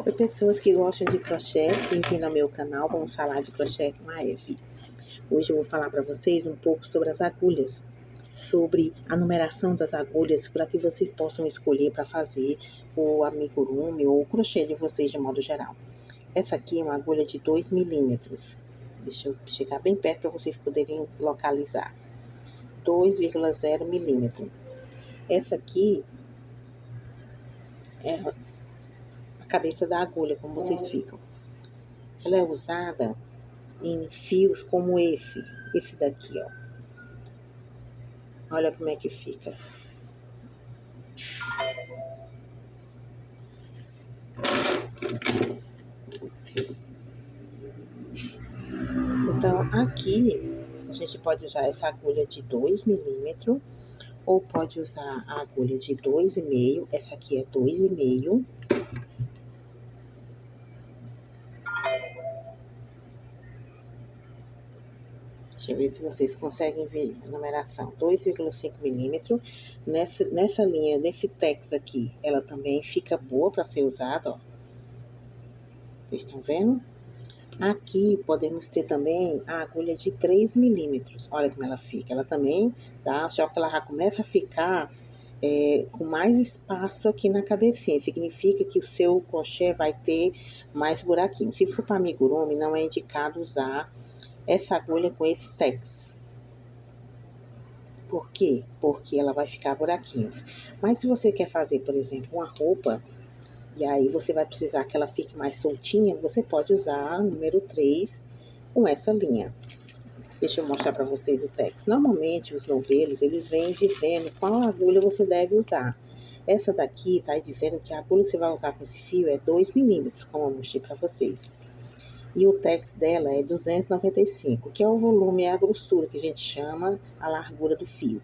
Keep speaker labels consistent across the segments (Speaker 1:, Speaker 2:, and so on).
Speaker 1: Oi, pessoas que gostam de crochê, bem-vindo ao meu canal. Vamos falar de crochê com a Eve. Hoje eu vou falar para vocês um pouco sobre as agulhas, sobre a numeração das agulhas, para que vocês possam escolher para fazer o amigurumi ou o crochê de vocês de modo geral. Essa aqui é uma agulha de 2 milímetros. Deixa eu chegar bem perto para vocês poderem localizar. 2,0 milímetro. Essa aqui é a cabeça da agulha, como vocês ficam. Ela é usada em fios como esse daqui, ó. Olha como é que fica. Então, aqui, a gente pode usar essa agulha de 2 milímetros, ou pode usar a agulha de 2,5. Essa aqui é 2,5. Deixa eu ver se vocês conseguem ver a numeração. 2,5 milímetros. Nessa linha, nesse tex aqui, ela também fica boa para ser usada, ó. Vocês estão vendo? Aqui podemos ter também a agulha de 3 milímetros. Olha como ela fica. Ela também dá, só que ela já começa a ficar com mais espaço aqui na cabecinha. Significa que o seu crochê vai ter mais buraquinho. Se for para amigurumi, não é indicado usar essa agulha com esse tex. Por quê? Porque ela vai ficar buraquinhos. Mas se você quer fazer, por exemplo, uma roupa, e aí você vai precisar que ela fique mais soltinha, você pode usar número 3 com essa linha. Deixa eu mostrar para vocês o tex. Normalmente, os novelos, eles vêm dizendo qual agulha você deve usar. Essa daqui tá dizendo que a agulha que você vai usar com esse fio é 2 milímetros, como eu mostrei para vocês. E o tex dela é 295, que é o volume, é a grossura, que a gente chama a largura do fio.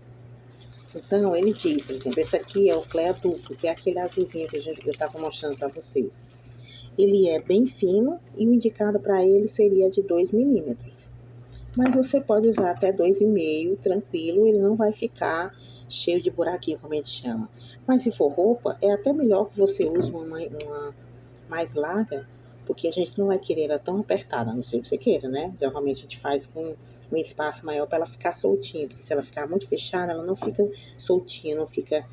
Speaker 1: Então, ele diz, por exemplo, esse aqui é o Clea duplo, que é aquele azulzinho que eu estava mostrando para vocês. Ele é bem fino e o indicado para ele seria de 2 milímetros. Mas você pode usar até 2,5, tranquilo, ele não vai ficar cheio de buraquinho, como a gente chama. Mas se for roupa, é até melhor que você use uma mais larga, porque a gente não vai querer ela tão apertada, a não ser que você queira, né? Geralmente a gente faz com um espaço maior para ela ficar soltinha, porque se ela ficar muito fechada, ela não fica soltinha, não fica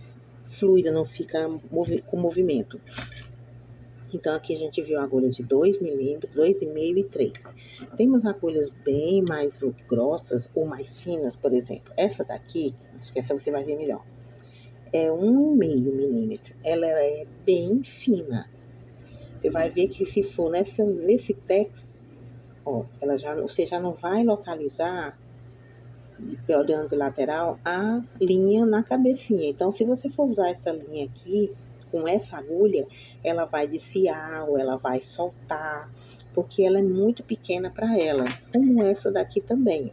Speaker 1: fluida, não fica com movimento. Então, aqui a gente viu a agulha de 2 milímetros, 2,5 e 3. Temos agulhas bem mais grossas ou mais finas, por exemplo. Essa daqui, acho que essa você vai ver melhor. É 1,5 milímetro. Ela é bem fina. Você vai ver que se for nesse tex, ó, você já não vai localizar, olhando de lateral, a linha na cabecinha. Então, se você for usar essa linha aqui, com essa agulha, ela vai desfiar ou ela vai soltar, porque ela é muito pequena para ela, como essa daqui também,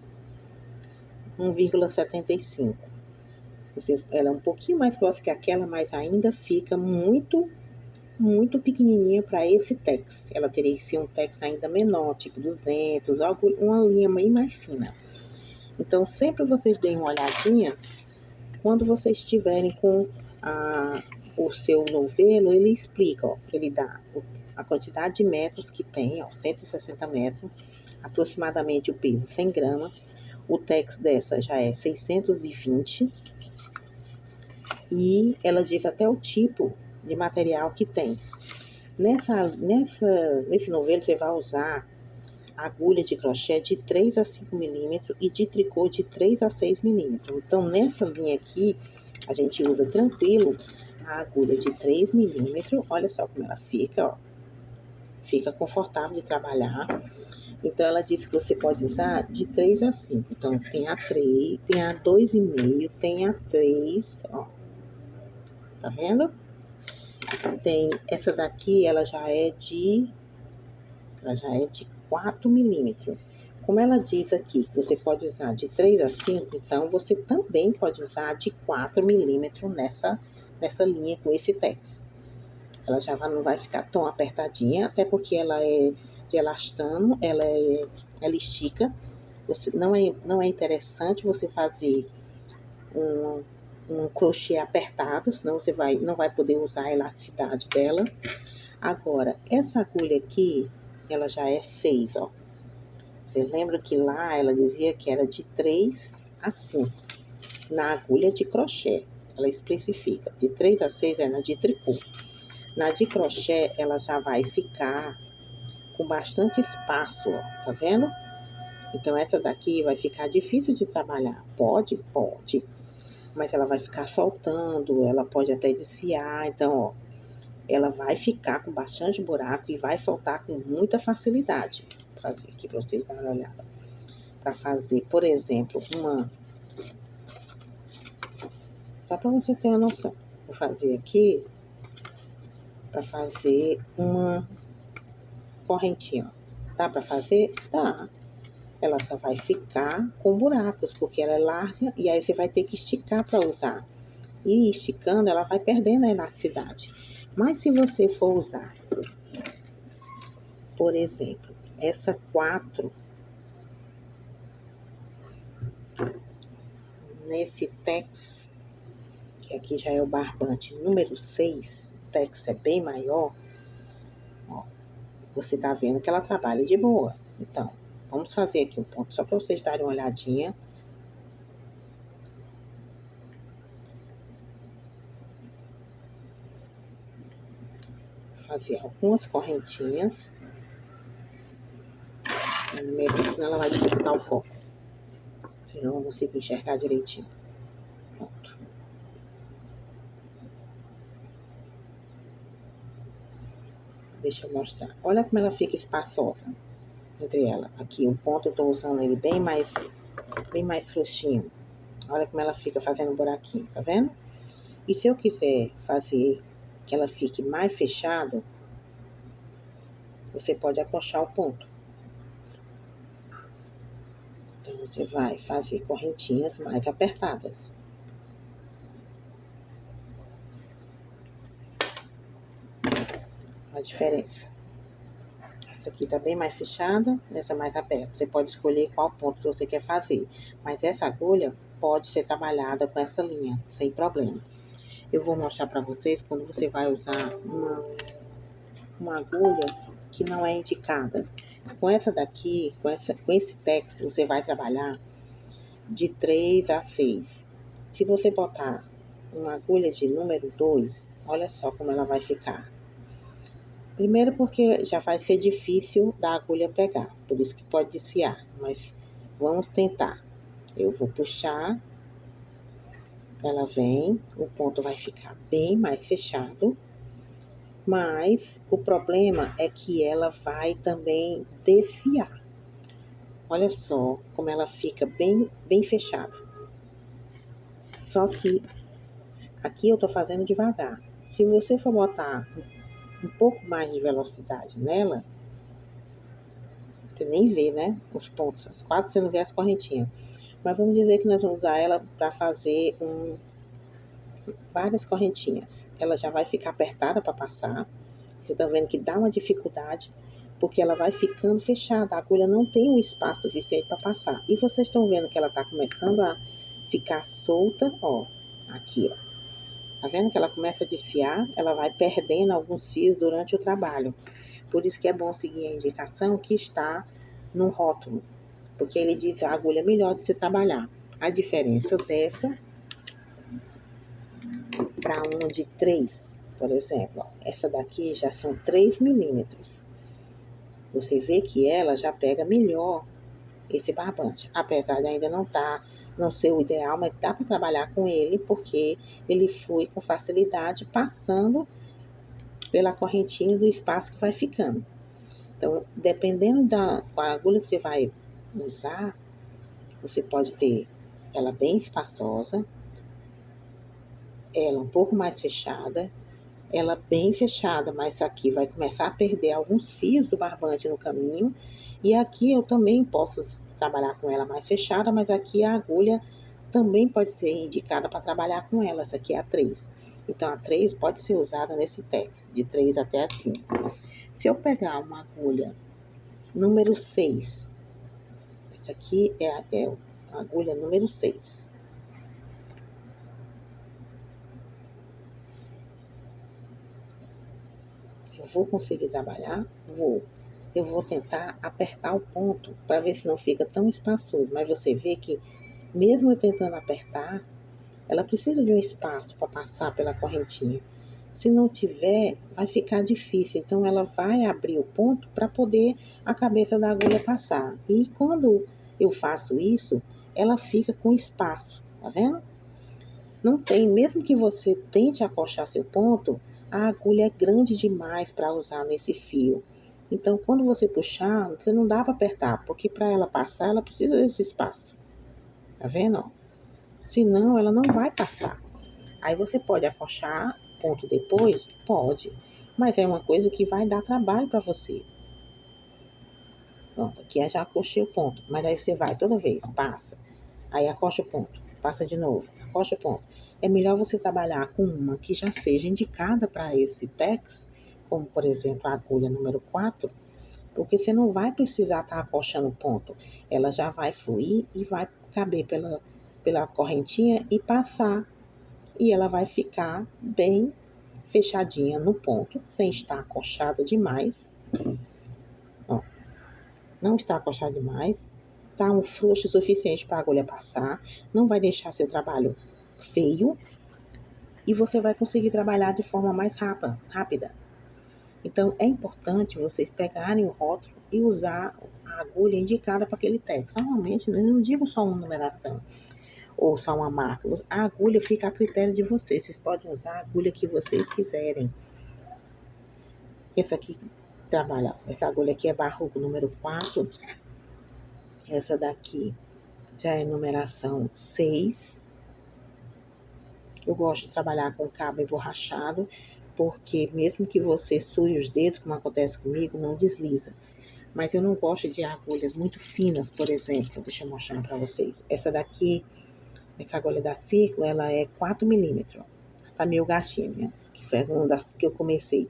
Speaker 1: 1,75. Ela é um pouquinho mais grossa que aquela, mas ainda fica muito pequenininha para esse tex. Ela teria que ser um tex ainda menor, tipo 200, uma linha bem mais fina. Então, sempre vocês deem uma olhadinha quando vocês estiverem com o seu novelo, ele explica, ó, ele dá a quantidade de metros que tem, ó, 160 metros, aproximadamente o peso 100 gramas. O tex dessa já é 620 e ela diz até o tipo de material que tem. Nesse novelo você vai usar agulha de crochê de 3 a 5 milímetros e de tricô de 3 a 6 milímetros. Então, nessa linha aqui, a gente usa tranquilo a agulha de 3 milímetros. Olha só como ela fica, ó. Fica confortável de trabalhar. Então, ela diz que você pode usar de 3 a 5. Então, tem a 3, tem a 2,5, tem a 3, ó. Tá vendo? Tem essa daqui, ela já é de 4 milímetros. Como ela diz aqui que você pode usar de 3 a 5, então você também pode usar de 4 milímetros nessa linha com esse tex. Ela já não vai ficar tão apertadinha, até porque ela é de elastano, ela estica. Não é interessante você fazer um crochê apertado, senão você não vai poder usar a elasticidade dela. Agora, essa agulha aqui, ela já é 6, ó. Vocês lembram que lá ela dizia que era de 3 a 5. Na agulha de crochê, ela especifica. De 3 a 6 é na de tricô. Na de crochê, ela já vai ficar com bastante espaço, ó. Tá vendo? Então, essa daqui vai ficar difícil de trabalhar. Pode? Pode. Mas ela vai ficar soltando, ela pode até desfiar. Então, ó, ela vai ficar com bastante buraco e vai soltar com muita facilidade. Vou fazer aqui para vocês darem uma olhada. Para fazer, por exemplo, só para você ter uma noção. Vou fazer aqui para fazer uma correntinha. Dá para fazer? Dá. Ela só vai ficar com buracos, porque ela é larga e aí você vai ter que esticar para usar. E esticando, ela vai perdendo a elasticidade. Mas se você for usar, por exemplo, essa 4 nesse tex, que aqui já é o barbante número 6, o tex é bem maior, ó, você tá vendo que ela trabalha de boa. Então, vamos fazer aqui um ponto só para vocês darem uma olhadinha. Fazer algumas correntinhas. Senão ela vai dificultar o foco. Senão eu não consigo enxergar direitinho. Pronto. Deixa eu mostrar. Olha como ela fica espaçosa entre ela. Aqui, o ponto eu tô usando ele bem mais frouxinho. Olha como ela fica fazendo um buraquinho, tá vendo? E se eu quiser fazer que ela fique mais fechada, você pode afrouxar o ponto. Então, você vai fazer correntinhas mais apertadas. A diferença. Essa aqui tá bem mais fechada, essa mais aberta. Você pode escolher qual ponto você quer fazer. Mas essa agulha pode ser trabalhada com essa linha, sem problema. Eu vou mostrar para vocês quando você vai usar uma agulha que não é indicada. Com essa daqui, com esse tex, você vai trabalhar de 3 a 6. Se você botar uma agulha de número 2, olha só como ela vai ficar. Primeiro porque já vai ser difícil da agulha pegar, por isso que pode desfiar, mas vamos tentar. Eu vou puxar, ela vem, o ponto vai ficar bem mais fechado, mas o problema é que ela vai também desfiar. Olha só como ela fica bem fechada. Só que aqui eu tô fazendo devagar. Se você for botar um pouco mais de velocidade nela, você nem vê, né? Os pontos. Quase você não vê as correntinhas. Mas vamos dizer que nós vamos usar ela para fazer várias correntinhas. Ela já vai ficar apertada para passar. Você tá vendo que dá uma dificuldade, porque ela vai ficando fechada. A agulha não tem um espaço suficiente para passar. E vocês estão vendo que ela tá começando a ficar solta, ó. Aqui, ó. Tá vendo que ela começa a desfiar? Ela vai perdendo alguns fios durante o trabalho. Por isso que é bom seguir a indicação que está no rótulo, porque ele diz a agulha melhor de se trabalhar. A diferença dessa para uma de 3, por exemplo, ó, essa daqui já são 3 milímetros. Você vê que ela já pega melhor esse barbante, apesar de ainda não ser o ideal, mas dá para trabalhar com ele, porque ele flui com facilidade, passando pela correntinha do espaço que vai ficando. Então, dependendo da agulha que você vai usar, você pode ter ela bem espaçosa, ela um pouco mais fechada, ela bem fechada, mas aqui vai começar a perder alguns fios do barbante no caminho. E aqui eu também posso trabalhar com ela mais fechada, mas aqui a agulha também pode ser indicada para trabalhar com ela. Essa aqui é a 3. Então, a 3 pode ser usada nesse teste, de 3 até a 5. Se eu pegar uma agulha número 6, essa aqui é a agulha número 6. que eu vou conseguir trabalhar? Vou. Eu vou tentar apertar o ponto para ver se não fica tão espaçoso. Mas você vê que, mesmo eu tentando apertar, ela precisa de um espaço para passar pela correntinha. Se não tiver, vai ficar difícil. Então, ela vai abrir o ponto para poder a cabeça da agulha passar. E quando eu faço isso, ela fica com espaço. Tá vendo? Não tem, mesmo que você tente acochar seu ponto, a agulha é grande demais para usar nesse fio. Então, quando você puxar, você não dá para apertar, porque para ela passar, ela precisa desse espaço. Tá vendo? Senão, ela não vai passar. Aí você pode acochar ponto depois? Pode. Mas é uma coisa que vai dar trabalho para você. Pronto, aqui eu já acochei o ponto. Mas aí você vai toda vez, passa. Aí acocha o ponto, passa de novo, acocha o ponto. É melhor você trabalhar com uma que já seja indicada para esse tex, como por exemplo a agulha número 4, porque você não vai precisar estar acochando o ponto. Ela já vai fluir e vai caber pela correntinha e passar. E ela vai ficar bem fechadinha no ponto, sem estar acochada demais. Ó, não está acochada demais. Tá um frouxo o suficiente para a agulha passar. Não vai deixar seu trabalho feio. E você vai conseguir trabalhar de forma mais rápida. Então, é importante vocês pegarem o rótulo e usar a agulha indicada para aquele texto. Normalmente, eu não digo só uma numeração ou só uma marca. A agulha fica a critério de vocês. Vocês podem usar a agulha que vocês quiserem. Essa aqui trabalha. Essa agulha aqui é barroco número 4. Essa daqui já é numeração 6. Eu gosto de trabalhar com cabo emborrachado, porque mesmo que você sue os dedos, como acontece comigo, não desliza. Mas eu não gosto de agulhas muito finas, por exemplo. Deixa eu mostrar para vocês. Essa daqui, essa agulha da Círculo, ela é 4 milímetros. Tá meio gastinha, que foi uma das que eu comecei.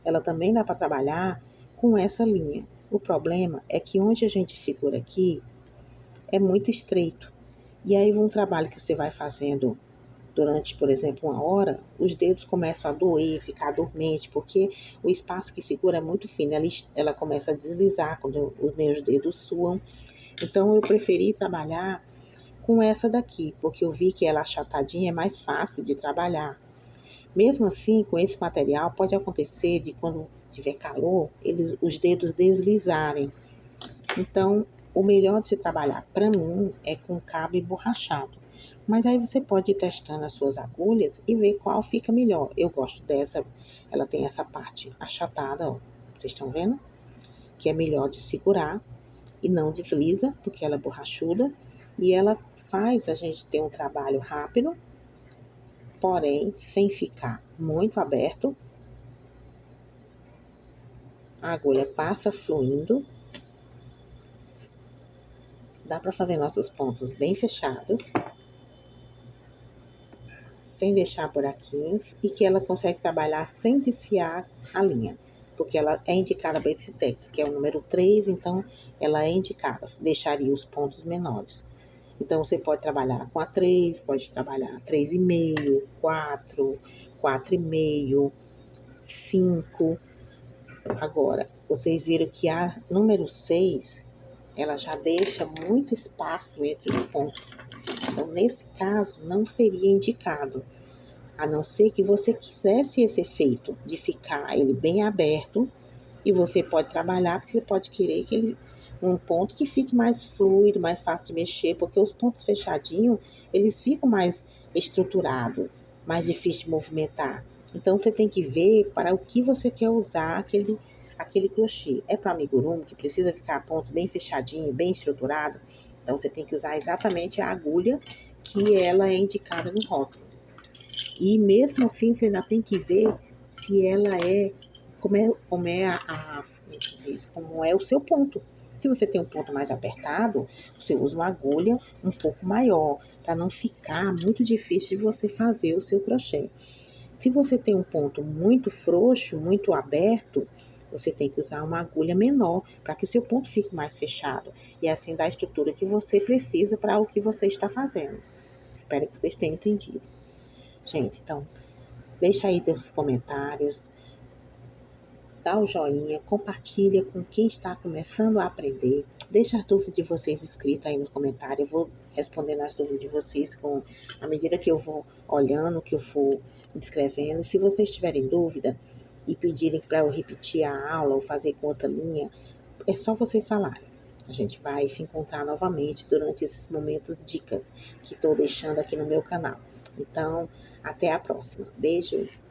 Speaker 1: Ela também dá para trabalhar com essa linha. O problema é que onde a gente segura aqui é muito estreito. E aí, um trabalho que você vai fazendo durante, por exemplo, 1 hora, os dedos começam a doer, ficar dormente, porque o espaço que segura é muito fino, ela começa a deslizar quando os meus dedos suam. Então, eu preferi trabalhar com essa daqui, porque eu vi que ela achatadinha é mais fácil de trabalhar. Mesmo assim, com esse material, pode acontecer de quando tiver calor, os dedos deslizarem. Então, o melhor de se trabalhar, para mim, é com cabo emborrachado. Mas aí você pode ir testando as suas agulhas e ver qual fica melhor. Eu gosto dessa, ela tem essa parte achatada, ó. Vocês estão vendo? Que é melhor de segurar e não desliza, porque ela é borrachuda. E ela faz a gente ter um trabalho rápido, porém sem ficar muito aberto. A agulha passa fluindo. Dá para fazer nossos pontos bem fechados, sem deixar buraquinhos, e que ela consegue trabalhar sem desfiar a linha, porque ela é indicada para esse tex, que é o número 3, então ela é indicada, deixaria os pontos menores. Então, você pode trabalhar com a 3, pode trabalhar 3,5, 4, 4,5, 5. Agora, vocês viram que a número 6, ela já deixa muito espaço entre os pontos. Então, nesse caso, não seria indicado, a não ser que você quisesse esse efeito de ficar ele bem aberto, e você pode trabalhar, porque você pode querer que ele, um ponto que fique mais fluido, mais fácil de mexer, porque os pontos fechadinhos, eles ficam mais estruturados, mais difícil de movimentar. Então, você tem que ver para o que você quer usar aquele crochê. É para amigurumi, que precisa ficar pontos bem fechadinho, bem estruturado. Então, você tem que usar exatamente a agulha que ela é indicada no rótulo. E mesmo assim, você ainda tem que ver se ela é, como é o seu ponto. Se você tem um ponto mais apertado, você usa uma agulha um pouco maior, para não ficar muito difícil de você fazer o seu crochê. Se você tem um ponto muito frouxo, muito aberto, você tem que usar uma agulha menor, para que seu ponto fique mais fechado. E assim dá a estrutura que você precisa para o que você está fazendo. Espero que vocês tenham entendido. Gente, então, deixa aí nos comentários dá o joinha, compartilha com quem está começando a aprender. Deixa as dúvidas de vocês escritas aí no comentário. Eu vou respondendo as dúvidas de vocês à medida que eu vou olhando, que eu for escrevendo. Se vocês tiverem dúvida e pedirem para eu repetir a aula ou fazer com outra linha, é só vocês falarem. A gente vai se encontrar novamente durante esses momentos dicas que estou deixando aqui no meu canal. Então, até a próxima. Beijo!